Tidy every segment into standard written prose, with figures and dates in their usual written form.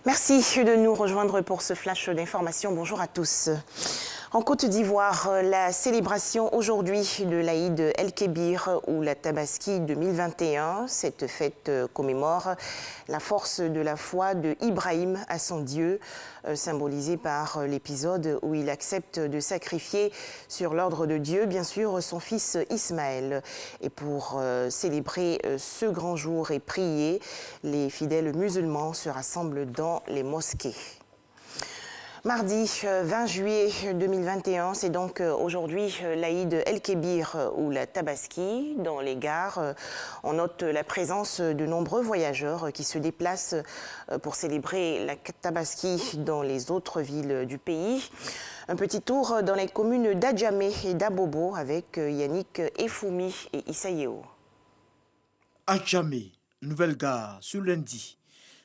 Merci de nous rejoindre pour ce flash d'information. Bonjour à tous. En Côte d'Ivoire, la célébration aujourd'hui de l'Aïd El-Kébir ou la Tabaski 2021. Cette fête commémore la force de la foi de Ibrahim à son Dieu, symbolisée par l'épisode où il accepte de sacrifier sur l'ordre de Dieu, bien sûr, son fils Ismaël. Et pour célébrer ce grand jour et prier, les fidèles musulmans se rassemblent dans les mosquées. Mardi 20 juillet 2021, c'est donc aujourd'hui l'Aïd El-Kébir ou la Tabaski. Dans les gares, on note la présence de nombreux voyageurs qui se déplacent pour célébrer la Tabaski dans les autres villes du pays. Un petit tour dans les communes d'Adjamé et d'Abobo avec Yannick Efoumi et Issa Yeo. Adjamé, nouvelle gare, sur lundi.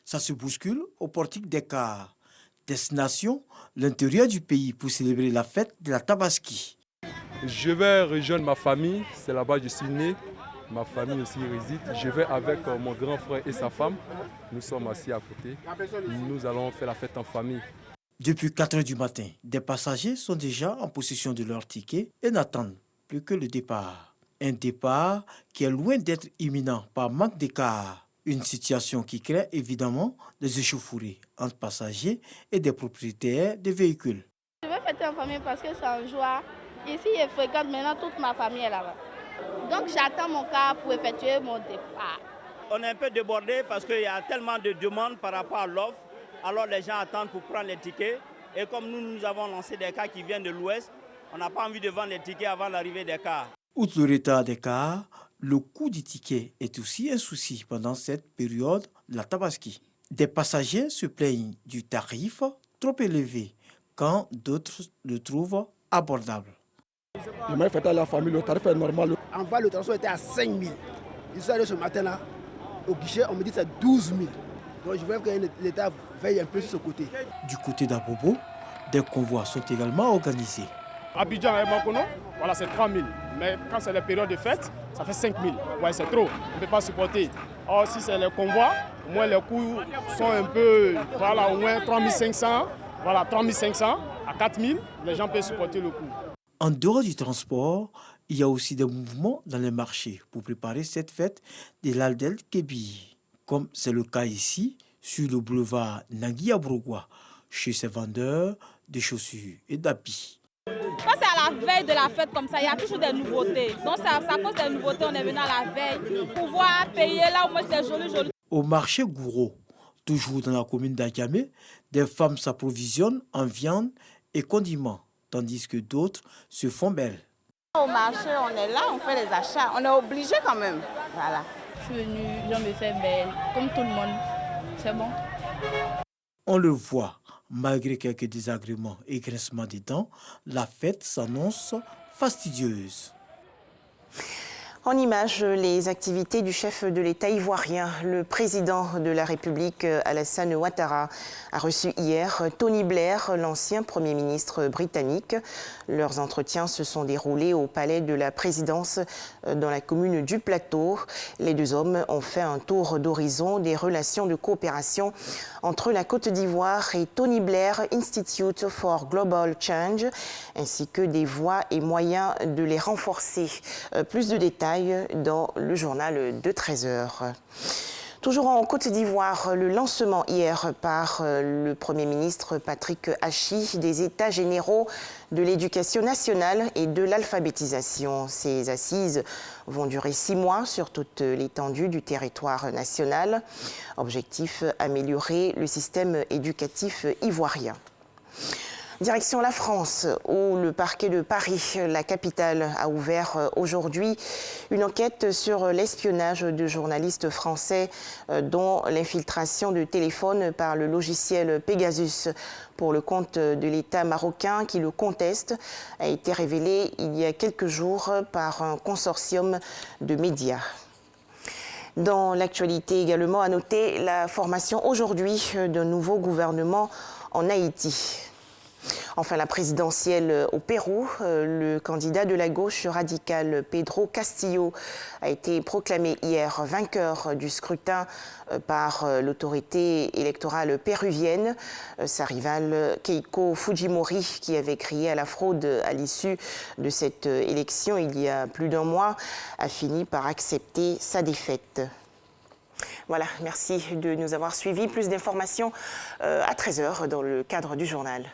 Ça se bouscule au portique des cars. Destination, l'intérieur du pays pour célébrer la fête de la Tabaski. Je vais rejoindre ma famille, c'est là-bas que je suis né. Ma famille aussi réside. Je vais avec mon grand frère et sa femme. Nous sommes assis à côté. Nous allons faire la fête en famille. Depuis 4 h du matin, des passagers sont déjà en possession de leur ticket et n'attendent plus que le départ. Un départ qui est loin d'être imminent par manque d'écart. Une situation qui crée évidemment des échauffourées entre passagers et des propriétaires de véhicules. Je vais fêter en famille parce que c'est en joie. Ici, je fréquente maintenant toute ma famille est là-bas. Donc j'attends mon car pour effectuer mon départ. On est un peu débordé parce qu'il y a tellement de demandes par rapport à l'offre. Alors les gens attendent pour prendre les tickets. Et comme nous avons lancé des cars qui viennent de l'ouest, on n'a pas envie de vendre les tickets avant l'arrivée des cars. Outre le retard des cars, le coût du ticket est aussi un souci pendant cette période de la Tabaski. Des passagers se plaignent du tarif trop élevé quand d'autres le trouvent abordable. J'aimerais fêter à la famille, le tarif est normal. En bas, le transport était à 5 000. Je suis allé ce matin-là, au guichet, on me dit que c'est 12 000. Donc je veux que l'État veille un peu sur ce côté. Du côté d'Abobo, des convois sont également organisés. Abidjan et Makono, voilà, c'est 3 000. Mais quand c'est la période de fête, ça fait 5 000. Ouais, c'est trop. On ne peut pas supporter. Or, si c'est les convois, au moins les coûts sont un peu, voilà, au moins 3 500, voilà, 3 500 à 4 000, les gens peuvent supporter le coût. En dehors du transport, il y a aussi des mouvements dans les marchés pour préparer cette fête de l'Aïd El-Kébir. Comme c'est le cas ici, sur le boulevard Nagui à Brougua, chez ces vendeurs de chaussures et d'habits. Quand c'est à la veille de la fête comme ça, il y a toujours des nouveautés. Donc ça cause des nouveautés, on est venu à la veille pour pouvoir payer là où moi c'est joli. Au marché Gouro, toujours dans la commune d'Adjamé, des femmes s'approvisionnent en viande et condiments, tandis que d'autres se font belles. Au marché, on est là, on fait les achats, on est obligé quand même. Voilà. Je suis venue, je me fais belle, comme tout le monde. C'est bon. On le voit, malgré quelques désagréments et grincements des dents, la fête s'annonce fastidieuse. En images, les activités du chef de l'État ivoirien. Le président de la République, Alassane Ouattara, a reçu hier Tony Blair, l'ancien Premier ministre britannique. Leurs entretiens se sont déroulés au palais de la présidence dans la commune du Plateau. Les deux hommes ont fait un tour d'horizon des relations de coopération entre la Côte d'Ivoire et Tony Blair Institute for Global Change, ainsi que des voies et moyens de les renforcer. Plus de détails dans le journal de 13 h. Toujours en Côte d'Ivoire, le lancement hier par le Premier ministre Patrick Hachi des États généraux de l'éducation nationale et de l'alphabétisation. Ces assises vont durer 6 mois sur toute l'étendue du territoire national. Objectif, améliorer le système éducatif ivoirien. Direction la France, où le parquet de Paris, la capitale, a ouvert aujourd'hui une enquête sur l'espionnage de journalistes français, dont l'infiltration de téléphones par le logiciel Pegasus pour le compte de l'État marocain qui le conteste, a été révélée il y a quelques jours par un consortium de médias. Dans l'actualité également, à noter la formation aujourd'hui d'un nouveau gouvernement en Haïti. Enfin, la présidentielle au Pérou, le candidat de la gauche radicale Pedro Castillo a été proclamé hier vainqueur du scrutin par l'autorité électorale péruvienne. Sa rivale Keiko Fujimori, qui avait crié à la fraude à l'issue de cette élection il y a plus d'un mois, a fini par accepter sa défaite. Voilà, merci de nous avoir suivis. Plus d'informations à 13h dans le cadre du journal.